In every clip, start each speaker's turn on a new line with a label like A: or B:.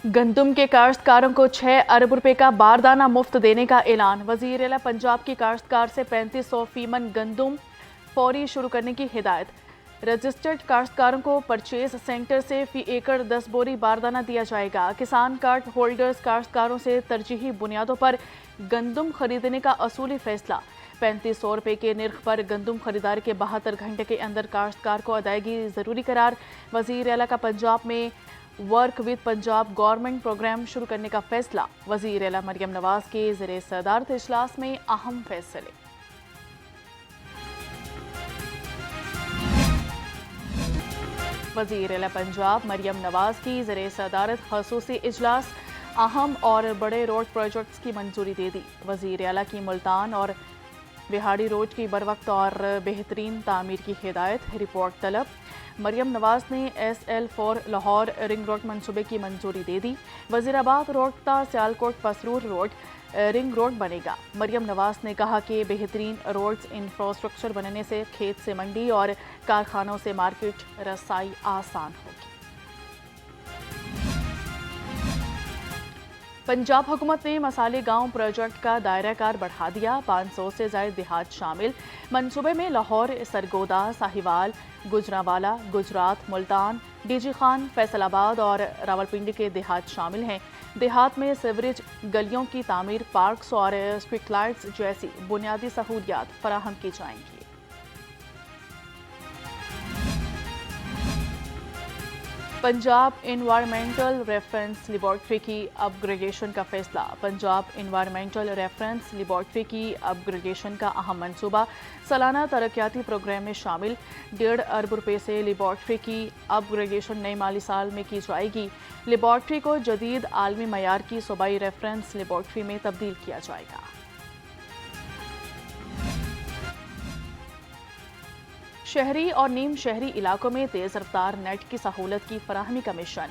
A: गंदम के काश्तकारों को 6 अरब रुपए का बारदाना मुफ्त देने का ऐलान। वज़ीर आला पंजाब की काश्तकार से 3500 फीमन गंदम फौरी शुरू करने की हिदायत। रजिस्टर्ड काश्तकारों को परचेज सेंटर से फी एकड़ 10 बोरी बारदाना दिया जाएगा। किसान कार्ड होल्डर्स काश्तकारों से तरजीही बुनियादों पर गंदम खरीदने का असूली फैसला। 3500 रुपए के निर्ख पर गंदम खरीदारी के 72 घंटे के अंदर काश्तकार को अदायगी ज़रूरी करार। वज़ीर आला का पंजाब में work with Punjab government programme शुरू करने का फैसला। वज़ीर आला मरियम नवाज के ज़ेरे सदारत इजलास में अहम फैसले। वज़ीर आला पंजाब मरियम नवाज की ज़ेरे सदारत ख़ुसूसी इजलास। अहम और बड़े रोड प्रोजेक्ट्स की मंजूरी दे दी। वज़ीर आला की मुल्तान और बिहाड़ी रोड की बरवक्त और बेहतरीन तामीर की हिदायत। रिपोर्ट तलब। मरियम नवाज ने SL4 लाहौर रिंग रोड मंसूबे की मंजूरी दे दी। वज़ीराबाद रोड ता Sialkot Pasrur road ring road बनेगा। मरियम नवाज ने कहा कि बेहतरीन रोड्स इंफ्रास्ट्रक्चर बनने से खेत से मंडी और कारखानों से मार्केट रसाई आसान होगी। पंजाब हुकूमत ने मसाले गांव प्रोजेक्ट का दायरा कार बढ़ा दिया। 500 से ज़ायद देहात शामिल। मंसूबे में लाहौर, सरगोदा, साहिवाल, गुजरांवाला, गुजरात, मुल्तान, डीजी खान, फैसलाबाद और रावलपिंडी के देहात शामिल हैं। देहात में सीवरेज, गलियों की तामीर, पार्क्स और स्ट्रीट लाइट्स जैसी बुनियादी सहूलियात फराहम की जाएंगी। पंजाब इन्वायरमेंटल रेफरेंस लेबॉर्ट्री की अपग्रेडेशन का फैसला। पंजाब इन्वायरमेंटल रेफरेंस लेबॉर्ट्री की अपग्रेडेशन का अहम मंसूबा सालाना तरक्याती प्रोग्राम में शामिल। 1.5 अरब रुपए से लेबॉर्ट्री की अपग्रेडेशन नए माली साल में की जाएगी। लेबॉर्ट्री को जदीद आलमी मयार की सूबाई रेफरेंस लेबॉर्ट्री में तब्दील किया जाएगा। शहरी और नीम शहरी इलाकों में तेज़ रफ्तार नेट की सहूलत की फराहमी का मिशन।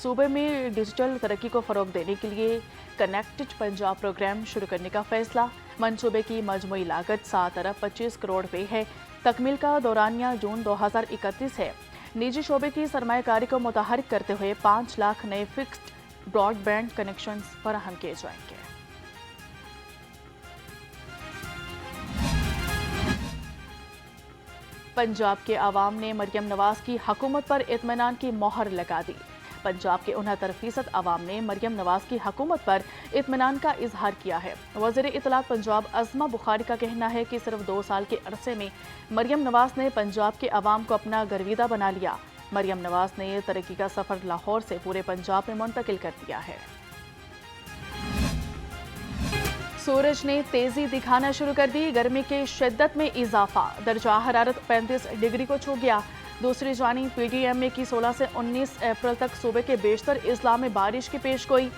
A: सूबे में डिजिटल तरक्की को फ़रोग देने के लिए कनेक्टेड पंजाब प्रोग्राम शुरू करने का फैसला। मंसूबे की मजमूई लागत 7 अरब 25 करोड़ रुपए है। तकमील का दौरानिया जून 2031 है। निजी शोबे की सरमायाकारी को मुतहरिक करते हुए 5 लाख नए फिक्स्ड ब्रॉडबैंड कनेक्शन फराहम किए जाएंगे। पंजाब के अवाम ने मरियम नवाज की हुकूमत पर इत्मीनान की मोहर लगा दी। पंजाब के 69% अवाम ने मरियम नवाज की हुकूमत पर इत्मीनान का इजहार किया है। वज़ीर इत्तलात पंजाब अज़मा बुखारी का कहना है कि सिर्फ 2 साल के अरसे में मरियम नवाज ने पंजाब के अवाम को अपना गर्विदा बना लिया। मरियम नवाज ने तरक्की का सफ़र लाहौर से पूरे पंजाब में मुंतकिल कर दिया है। सूरज ने तेजी दिखाना शुरू कर दी। गर्मी के शिद्दत में इजाफा। दर्जा हरारत 35 डिग्री को छू गया। दूसरी जानिब PDMA की 16 से 19 अप्रैल तक सूबे के बेशतर अजला में बारिश की पेशगोई।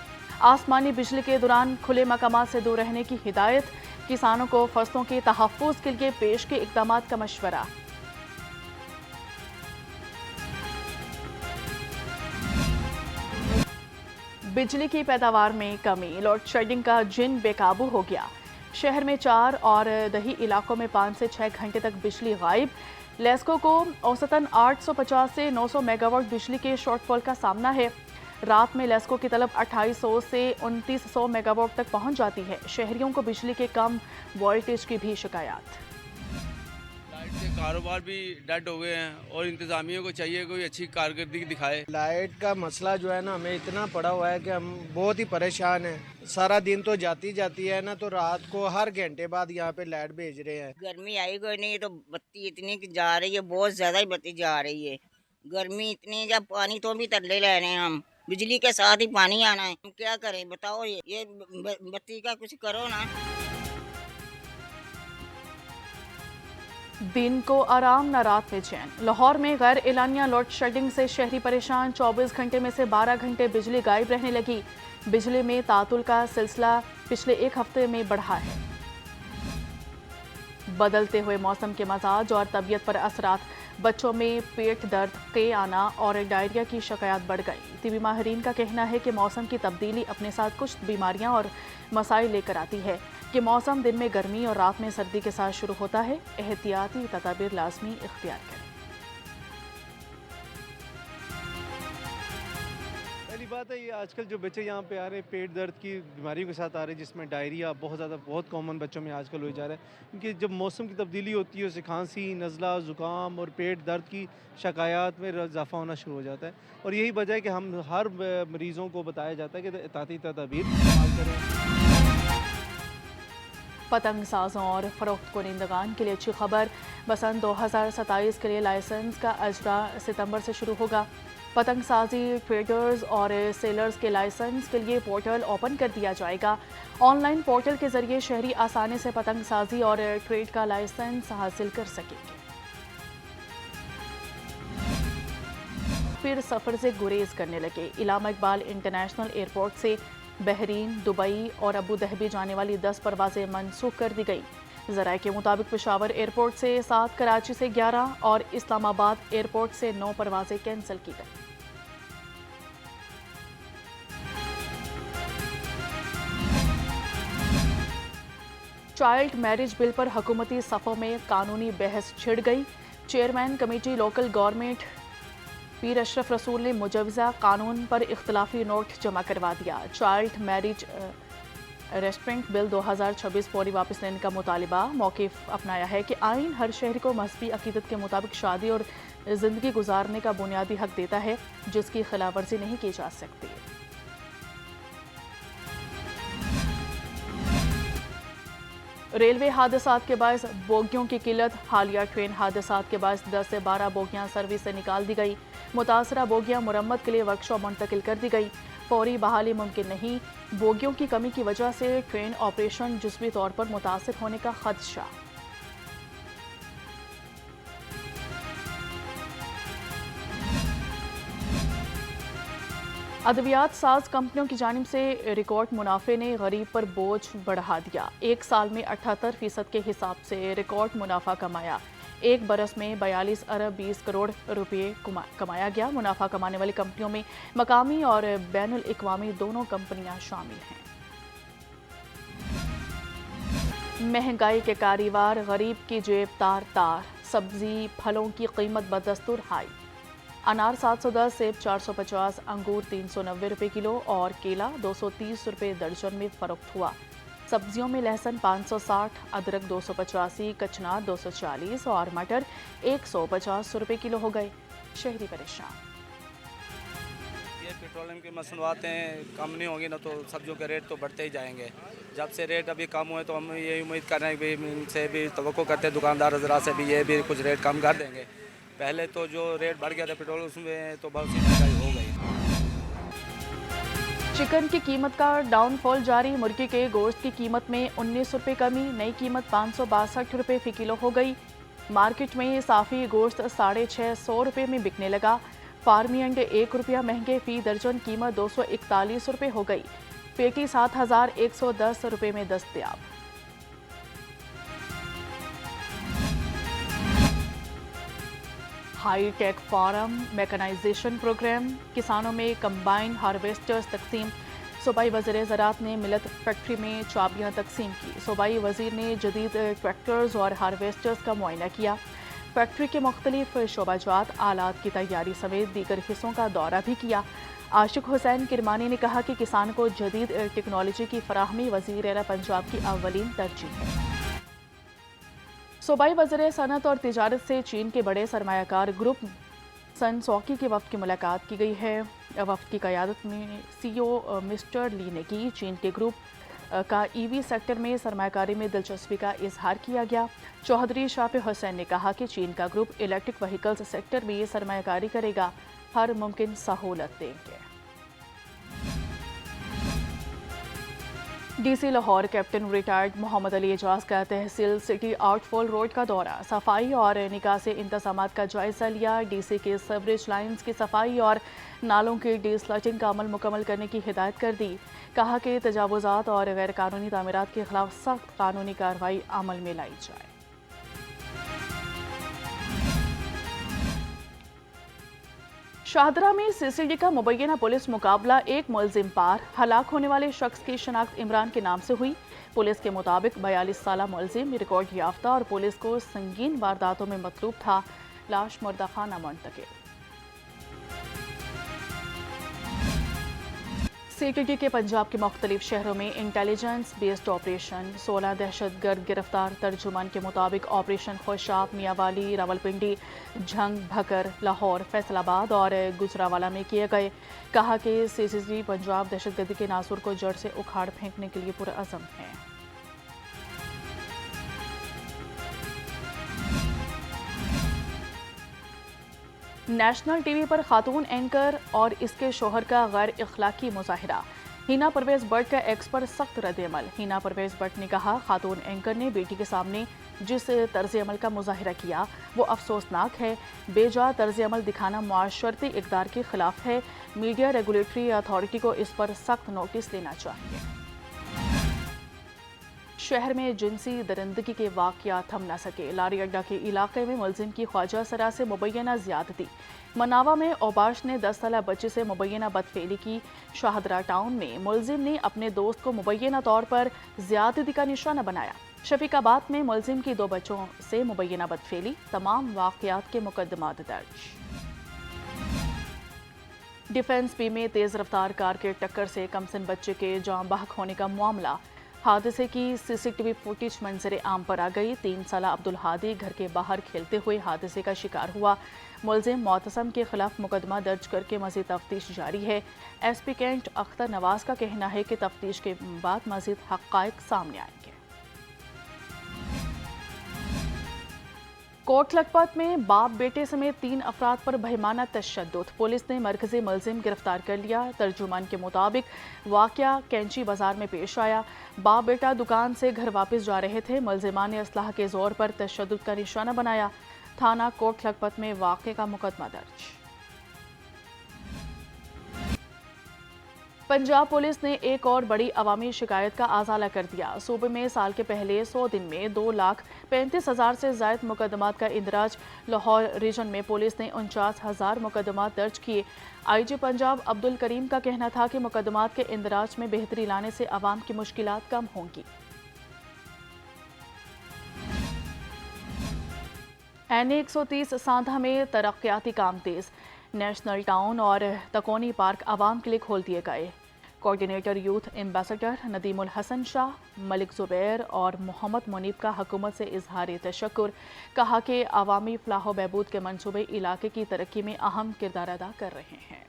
A: आसमानी बिजली के दौरान खुले मकामात से दूर रहने की हिदायत। किसानों को फसलों के तहफ़्फ़ुज़ के लिए पेश के इक़दामात का मशवरा। बिजली की पैदावार में कमी। लोड शेडिंग का जिन बेकाबू हो गया। शहर में 4 और दही इलाकों में 5 से 6 घंटे तक बिजली गायब। लेस्को को औसतन 850 से 900 मेगावाट बिजली के शॉर्टफॉल का सामना है। रात में लेस्को की तलब 2800 से 2900 मेगावाट तक पहुंच जाती है। शहरियों को बिजली के कम वोल्टेज की भी शिकायत।
B: लाइट के कारोबार भी डेड हो गए हैं और इंतजामिया को चाहिए कोई अच्छी कारकर्दगी दिखाए।
C: लाइट का मसला जो है ना हमें इतना पड़ा हुआ है कि हम बहुत ही परेशान हैं। सारा दिन तो जाती है ना, तो रात को हर घंटे बाद यहाँ पे लाइट भेज रहे हैं।
D: गर्मी आई कोई नहीं, तो बत्ती इतनी की जा रही है, बहुत ज्यादा ही बत्ती जा रही है। गर्मी इतनी, जब पानी तो भी तरले ले रहे हैं हम, बिजली के साथ ही पानी आना है, हम क्या करें बताओ। ये बत्ती का कुछ करो ना।
A: दिन को आराम न रात में चैन। लाहौर में गैर एलानिया लोड शेडिंग से शहरी परेशान। 24 घंटे में से 12 घंटे बिजली गायब रहने लगी। बिजली में तातुल का सिलसिला पिछले 1 हफ्ते में बढ़ा है। बदलते हुए मौसम के मजाज और तबीयत पर असरात। बच्चों में पेट दर्द, के आना और डायरिया की शिकायत बढ़ गई। तिबी माहिरीन का कहना है कि मौसम की तब्दीली अपने साथ कुछ बीमारियां और मसाइल लेकर आती है कि मौसम दिन में गर्मी और रात में सर्दी के साथ शुरू होता है। एहतियाती तदाबीर लाजमी इख्तियार करें।
C: पहली
E: بات ہے، یہ آج کل جو بچے یہاں پہ آ رہے ہیں پیٹ درد کی بیماریوں کے ساتھ آ رہے ہیں، جس میں ڈائریا بہت کامن بچوں میں آج کل ہو جا رہا ہے، کیونکہ جب موسم کی تبدیلی ہوتی ہے اس سے کھانسی، نزلہ، زکام اور پیٹ درد کی شکایات میں اضافہ ہونا شروع ہو جاتا ہے، اور یہی وجہ ہے کہ ہم ہر مریضوں کو بتایا جاتا ہے کہ احتیاطی تدابیر استعمال کریں۔
A: پتنگ سازوں اور فروخت کنندگان کے لیے اچھی خبر، بسنت 2027 کے لیے لائسنس کا اجرا ستمبر سے شروع ہوگا۔ پتنگ سازی ٹریڈرز اور سیلرز کے لائسنس کے لیے پورٹل اوپن کر دیا جائے گا۔ آن لائن پورٹل کے ذریعے شہری آسانی سے پتنگ سازی اور ٹریڈ کا لائسنس حاصل کر سکیں گے۔ پھر سفر سے گریز کرنے لگے، علامہ اقبال انٹرنیشنل ایئرپورٹ سے بحرین، دبئی اور ابو ظہبی جانے والی 10 پروازیں منسوخ کر دی گئی۔ ذرائع کے مطابق پشاور ایئرپورٹ سے 7، کراچی سے 11 اور اسلام آباد ایئرپورٹ سے 9 پروازیں کینسل کی گئی۔ چائلڈ میرج بل پر حکومتی صفوں میں قانونی بحث چھڑ گئی۔ چیئرمین کمیٹی لوکل گورنمنٹ پیر اشرف رسول نے مجوزہ قانون پر اختلافی نوٹ جمع کروا دیا۔ چائلڈ میرج ریسٹرنٹ بل 2026 فوری واپس لینے کا مطالبہ۔ موقف اپنایا ہے کہ آئین ہر شہری کو مذہبی عقیدت کے مطابق شادی اور زندگی گزارنے کا بنیادی حق دیتا ہے، جس کی خلاف ورزی نہیں کی جا سکتی۔ ریلوے حادثات کے باعث بوگیوں کی قلت، حالیہ ٹرین حادثات کے باعث 10 سے 12 بوگیاں سروس سے نکال دی گئی۔ متاثرہ بوگیاں مرمت کے لیے ورکشاپ منتقل کر دی گئی۔ فوری بحالی ممکن نہیں، بوگیوں کی کمی کی وجہ سے ٹرین آپریشن جزوی طور پر متاثر ہونے کا خدشہ۔ ادویات ساز کمپنیوں کی جانب سے ریکارڈ منافع نے غریب پر بوجھ بڑھا دیا۔ ایک سال میں 78% کے حساب سے ریکارڈ منافع کمایا۔ ایک برس میں 42 ارب 20 کروڑ روپے کمایا گیا۔ منافع کمانے والی کمپنیوں میں مقامی اور بین الاقوامی دونوں کمپنیاں شامل ہیں۔ مہنگائی کے کاروبار، غریب کی جیب تار تار، سبزی پھلوں کی قیمت بدستور ہائی۔ انار 710، سیب 450، انگور 390 روپے کلو اور کیلا 230 روپے درجن میں فروخت ہوا۔ سبزیوں میں لہسن 560، ادرک 285، کچنار 240 اور مٹر 150 روپے کلو ہو گئے۔ شہری پریشان۔
F: یہ پیٹرولیم کی مصنوعاتیں کم نہیں ہوں گی نا تو سبزیوں کے ریٹ تو بڑھتے ہی جائیں گے۔ جب سے ریٹ ابھی کم ہوئے تو ہم یہ امید کر رہے ہیں کہ ان سے بھی توقع کرتے ہیں دکاندار حضرات سے بھی یہ بھی کچھ ریٹ کم کر دیں گے۔ پہلے تو جو ریٹ بڑھ گیا تھا پیٹرول اس میں تو بہت سی مہنگائی ہو گئی۔
A: چکن کی قیمت کا ڈاؤن فال جاری، مرغی کے گوشت کی قیمت میں 19 روپے کمی، نئی قیمت 562 روپے فی کلو ہو گئی۔ مارکیٹ میں صافی گوشت 650 روپے میں بکنے لگا۔ فارمی انڈے 1 روپیہ مہنگے، فی درجن قیمت 241 روپے ہو گئی۔ پیٹی 7110 روپے میں دستیاب۔ High tech farm mechanisation programme, کسانوں میں کمبائن ہارویسٹرز تقسیم۔ صوبائی وزیر زراعت نے ملت فیکٹری میں چابیاں تقسیم کی۔ صوبائی وزیر نے جدید ٹریکٹرز اور ہارویسٹرز کا معائنہ کیا۔ فیکٹری کے مختلف شعبہ جات، آلات کی تیاری سمیت دیگر حصوں کا دورہ بھی کیا۔ عاشق حسین کرمانی نے کہا کہ کسان کو جدید ٹیکنالوجی کی فراہمی وزیر اعلیٰ پنجاب کی اولین ترجیح ہے۔ صوبائی وزیر صنعت اور تجارت سے چین کے بڑے سرمایہ کار گروپ سن سوکی کے وفد کی ملاقات کی گئی ہے۔ وفد کی قیادت میں سی او مسٹر لی نے کی۔ چین کے گروپ کا ای وی سیکٹر میں سرمایہ کاری میں دلچسپی کا اظہار کیا گیا۔ چودھری شافع حسین نے کہا کہ چین کا گروپ الیکٹرک وہیکلز سیکٹر میں سرمایہ کاری کرے گا، ہر ممکن سہولت دیں گے۔ D C Lahore captain retired Muhammad Ali Ijaz کا تحصیل سٹی آؤٹ فال روڈ کا دورہ، صفائی اور نکاسی انتظامات کا جائزہ لیا۔ ڈی سی کے سیوریج لائنز کی صفائی اور نالوں کی ڈی سلٹنگ کا عمل مکمل کرنے کی ہدایت کر دی۔ کہا کہ تجاوزات اور غیر قانونی تعمیرات کے خلاف سخت قانونی کارروائی عمل میں لائی جائے۔ شاہدرہ میں سی سی ڈی کا مبینہ پولیس مقابلہ، ایک ملزم پار۔ ہلاک ہونے والے شخص کی شناخت عمران کے نام سے ہوئی۔ پولیس کے مطابق 42 سالہ ملزم ریکارڈ یافتہ اور پولیس کو سنگین وارداتوں میں مطلوب تھا۔ لاش مردہ خانہ منتقل۔ सीटीटी के पंजाब के मुख्तलिफ शहरों में इंटेलिजेंस बेस्ड ऑपरेशन, 16 दहशतगर्द गिरफ्तार। तर्जुमान के मुताबिक ऑपरेशन खुशाब मियांवाली, रावलपिंडी, झंग, भकर, लाहौर, फैसलाबाद और गुजरावाला में किए गए। कहा कि सीसीटी पंजाब दहशतगर्दी के नासूर को जड़ से उखाड़ फेंकने के लिए पुरअज़म है। नेशनल टीवी पर खातून एंकर और इसके शोहर का गैर इखलाकी मुजाहिरा। हिना परवेज भट्ट का एक्स पर सख्त रद्द-ए-अमल। हिना परवेज भट्ट ने कहा, खातून एंकर ने बेटी के सामने जिस तर्ज अमल का मुजाहिरा किया वो अफसोसनाक है। बेजा तर्ज अमल दिखाना मुआशरती इक़दार के खिलाफ है। मीडिया रेगुलेटरी अथॉरिटी को इस पर सख्त नोटिस लेना चाहिए। शहर में जिनसी दरिंदगी के वाक़यात थम न सके। लारी अड्डा के इलाके में मुलजिम की ख्वाजा सरा से मुबैना ज़्यादती। मनावा में औबाश ने 10 साला बच्चे से मुबैना बदफेली की। शाहदरा टाउन में मुलजिम ने अपने दोस्त को मुबैना तौर पर ज़्यादती का निशाना बनाया। शफीकाबाद में मुलजिम की 2 बच्चों से मुबैना बदफेली। तमाम वाक़यात के मुकदमात दर्ज। डिफेंस पी में तेज़ रफ्तार कार के टक्कर से कमसिन बच्चे के जान बहक होने का मामला। हादसे की सीसीटीवी फुटेज मंजर आम पर आ गई। 3 साला अब्दुल हादी घर के बाहर खेलते हुए हादसे का शिकार हुआ। मुलजिम मोतसम के खिलाफ मुकदमा दर्ज करके मज़ीद तफ्तीश जारी है। एसपी कैंट अख्तर नवाज का कहना है कि तफ्तीश के बाद मज़ीद हक़ाइक़ सामने आएंगे। कोट लखपत में बाप बेटे समेत 3 अफराद पर भयमाना तशद्दुद। पुलिस ने मरकजी मुलजिम गिरफ्तार कर लिया। तर्जुमान के मुताबिक वाक़या कैंची बाजार में पेश आया। बाप बेटा दुकान से घर वापस जा रहे थे। मुलजिमान ने असलाह के जोर पर तशद्दुद का निशाना बनाया। थाना कोट लखपत में वाक़े का मुकदमा दर्ज। पंजाब पुलिस ने एक और बड़ी अवामी शिकायत का आज़ाला कर दिया। सूबे में साल के पहले 100 दिन में 2,35,000 से ज़ायद मुकदमात का इंदराज। लाहौर रीजन में पुलिस ने 49,000 मुकदमात दर्ज किए। आईजी पंजाब अब्दुल करीम का कहना था कि मुकदमात के इंदराज में बेहतरी लाने से आवाम की मुश्किलात कम होंगी। NA 130 सांधा में तरक्याती काम तेज। नेशनल टाउन और तकोनी पार्क आवाम के लिए खोल दिए गए। Coordinator youth ambassador Nadeemul Hasan Shah, Malik Zubair और मोहम्मद मुनीब का हुकूमत से इजहार तशक्कुर। कहा कि आवामी फलाह व बहबूद के मंसूबे इलाके की तरक्की में अहम किरदार अदा कर रहे हैं।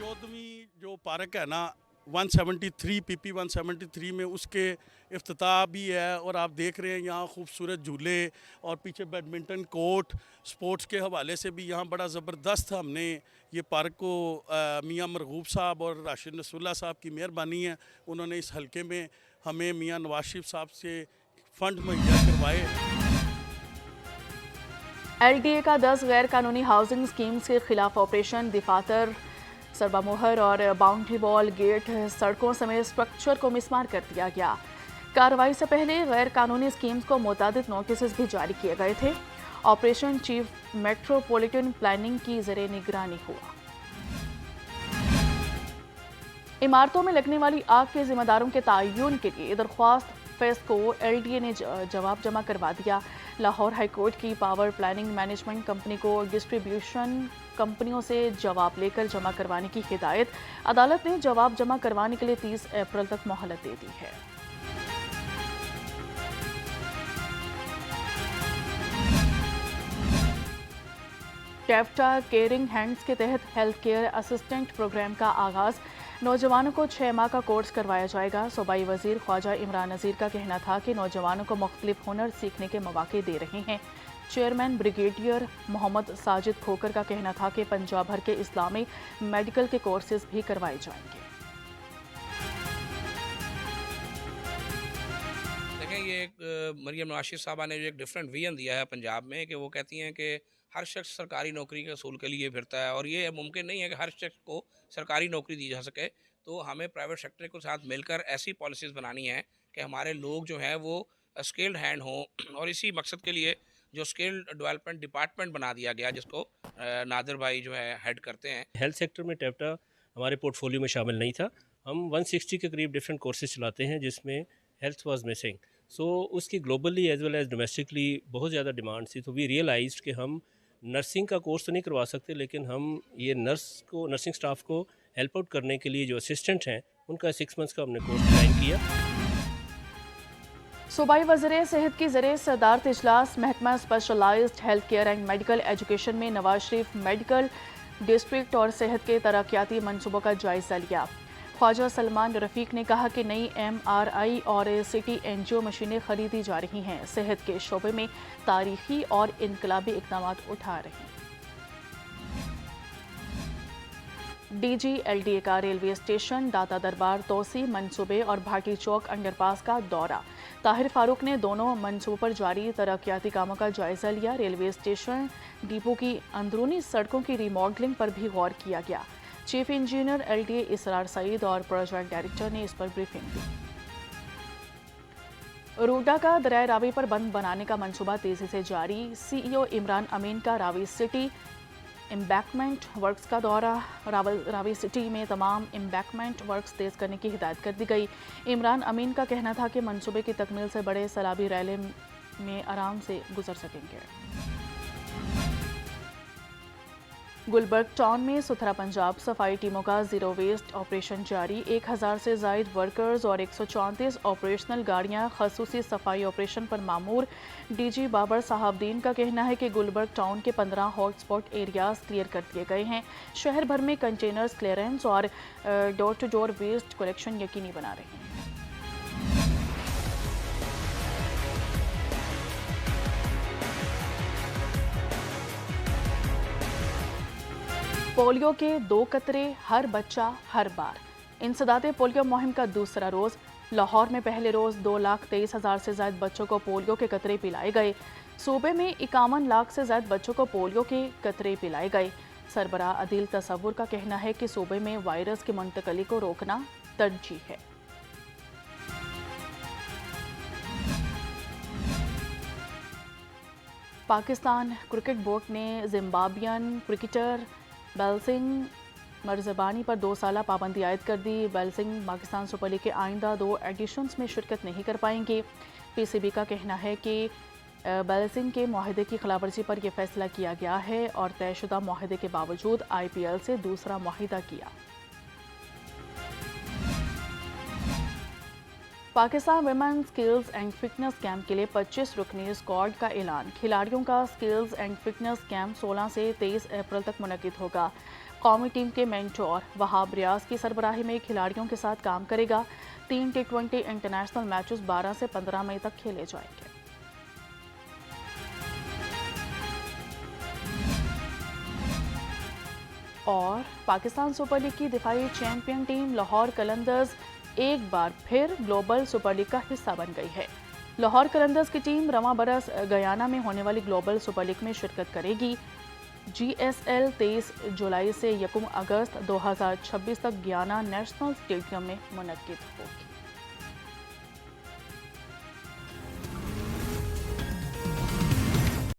G: 14वीं जो पार्क है ना 173 PP 173 में उसके इफ्तिताह भी है और आप देख रहे हैं यहाँ खूबसूरत झूले और पीछे बैडमिंटन कोर्ट। स्पोर्ट्स के हवाले से भी यहाँ बड़ा ज़बरदस्त हमने ये पार्क को मियाँ मरगूब साहब और राशिद नसरुल्लाह साहब की मेहरबानी है। उन्होंने इस हलके में हमें मियाँ नवाज शरीफ साहब से फ़ंड मुहैया करवाए।
A: LDA का 10 गैर कानूनी हाउसिंग स्कीम्स के खिलाफ ऑपरेशन। दिफातर, सरबा मोहर और बाउंड्री वॉल, गेट, सड़कों समेत स्ट्रक्चर को मिसमार कर दिया गया। कार्रवाई से पहले गैर कानूनी स्कीम्स को मुतादिद नोटिस भी जारी किए गए थे। ऑपरेशन चीफ मेट्रोपॉलिटन प्लानिंग की ज़रिए निगरानी हुआ। इमारतों में लगने वाली आग के जिम्मेदारों के तयन के लिए दरख्वास्त फेस को LDA ने जवाब जमा करवा दिया। लाहौर हाई कोर्ट की पावर प्लानिंग मैनेजमेंट कंपनी को डिस्ट्रीब्यूशन कंपनियों से जवाब लेकर जमा करवाने की हिदायत। अदालत ने जवाब जमा करवाने के लिए 30 अप्रैल तक मोहलत दे दी है। कैफ्टा केयरिंग हैंड्स के तहत हेल्थ केयर असिस्टेंट प्रोग्राम का आगाज़। नौजवानों को 6 माह का कोर्स करवाया जाएगा। सूबाई वजीर ख्वाजा इमरान नज़ीर का कहना था कि नौजवानों को मुख्तलिफ हुनर सीखने के मौके दे रहे हैं। चेयरमैन ब्रिगेडियर मोहम्मद साजिद खोकर का कहना था कि पंजाब भर के इस्लामी मेडिकल के कोर्सेज भी करवाए जाएंगे।
H: देखें, ये एक मरियम नवाज साहबा ने जो एक डिफरेंट विजन दिया है पंजाब में कि वो कहती हैं कि हर शख्स सरकारी नौकरी के असूल के लिए फिरता है और ये मुमकिन नहीं है कि हर शख्स को सरकारी नौकरी दी जा सके। तो हमें प्राइवेट सेक्टर के साथ मिलकर ऐसी पॉलिसीज़ बनानी है कि हमारे लोग जो हैं वो स्किल्ड हैंड हों और इसी मकसद के लिए जो स्किल डेवलपमेंट डिपार्टमेंट बना दिया गया जिसको नादिर भाई जो है हेड करते हैं।
I: हेल्थ सेक्टर में टेप्टा हमारे पोर्टफोलियो में शामिल नहीं था। हम 160 के करीब डिफरेंट कोर्सेज चलाते हैं जिसमें हेल्थ वाज मिसिंग। सो उसकी globally as well as domestically बहुत ज़्यादा डिमांड थी। तो वी रियलाइज्ड कि हम नर्सिंग का कोर्स तो नहीं करवा सकते, लेकिन हम ये नर्सिंग स्टाफ को हेल्प आउट करने के लिए जो असिस्टेंट हैं उनका 6 मंथ्स का हमने कोर्स डिज़ाइन किया।
A: सूबाई वज़ीर सेहत की ज़रिए सदारत इजलास महकमा specialized health care and medical education में नवाज शरीफ मेडिकल डिस्ट्रिक्ट और सेहत के तरक्याती मनसूबों का जायज़ा लिया। ख्वाजा सलमान रफ़ीक ने कहा कि नई MRI और CT एंजियो मशीनें खरीदी जा रही हैं। सेहत के शोबे में तारीखी और इनकलाबी इक़दाम उठा रही हैं। DG LDA का रेलवे स्टेशन, दाता दरबार तोसी मंसूबे और भाटी चौक अंडरपास का दौरा। ताहिर फारूक ने दोनों मंसूबों पर जारी तरक्याती कामों का जायजा लिया। रेलवे स्टेशन डिपो की अंदरूनी सड़कों की रीमॉडलिंग पर भी गौर किया गया। चीफ इंजीनियर LDA इसरार सईद और प्रोजेक्ट डायरेक्टर ने इस पर ब्रीफिंग दी। रूडा का दरिया रावी पर बंद बनाने का मंसूबा तेजी से जारी। CEO इमरान अमीन का रावी सिटी एम्बैंकमेंट वर्क्स का दौरा। रावी सिटी में तमाम एम्बैंकमेंट वर्क्स तेज करने की हिदायत कर दी गई। इमरान अमीन का कहना था कि मंसूबे की तकमील से बड़े सैलाबी रैले में आराम से गुजर सकेंगे। गुलबर्ग टाउन में सुथरा पंजाब सफाई टीमों का जीरो वेस्ट ऑपरेशन जारी। 1000 से जायद वर्कर्स और 134 ऑपरेशनल गाड़ियां खसूसी सफाई ऑपरेशन पर मामूर। DG बाबर साहबदीन का कहना है कि गुलबर्ग टाउन के 15 हॉटस्पॉट एरियाज क्लियर कर दिए गए हैं। शहर भर में कंटेनर्स क्लियरेंस और door to door waste collection यकीनी बना रहे हैं। पोलियो के 2 कतरे हर बच्चा हर बार। इंसदादे पोलियो मुहिम का दूसरा रोज। लाहौर में पहले रोज 2,23,000 से ज्यादा बच्चों को पोलियो के कतरे पिलाए गए। सूबे में 51 लाख से ज्यादा बच्चों को पोलियो के कतरे पिलाए गए। सरबराह अदील तसव्वुर का कहना है कि सूबे में वायरस की मुंतकली को रोकना तरजीह है। पाकिस्तान क्रिकेट बोर्ड ने जिम्बाब्वियन क्रिकेटर बेलसिंग मरज़बानी पर 2 साला पाबंदी आयद कर दी। बेलसिंग पाकिस्तान सुपर लीग के आइंदा 2 एडिशंस में शिरकत नहीं कर पाएंगे। PCB का कहना है कि बेलसिंग के मुआहदे की खिलाफवर्जी पर यह फैसला किया गया है और तयशुदा मुआहदे के बावजूद IPL से दूसरा मुआहदा किया। Pakistan women skills and fitness camp के लिए 25 रुकनी स्क्वाड का ऐलान। खिलाड़ियों का स्किल्स एंड फिटनेस कैंप 16 से 23 अप्रैल तक मुनक्किद होगा। कौमी टीम के मेंटोर वहाब रियाज की सरबराही में खिलाड़ियों के साथ काम करेगा। 3 T20 इंटरनेशनल मैचेस 12 से 15 मई तक खेले जाएंगे। और पाकिस्तान सुपर लीग की दिफाई चैंपियन टीम लाहौर कलंदर्स एक बार फिर ग्लोबल सुपर लीग का हिस्सा बन गई है। लाहौर कलंदर्स की टीम रवां बरस गयाना में होने वाली ग्लोबल सुपर लीग में शिरकत करेगी। GSL 23 जुलाई से 1 अगस्त 2026 तक गयाना नेशनल स्टेडियम में मुनक्किद होगी।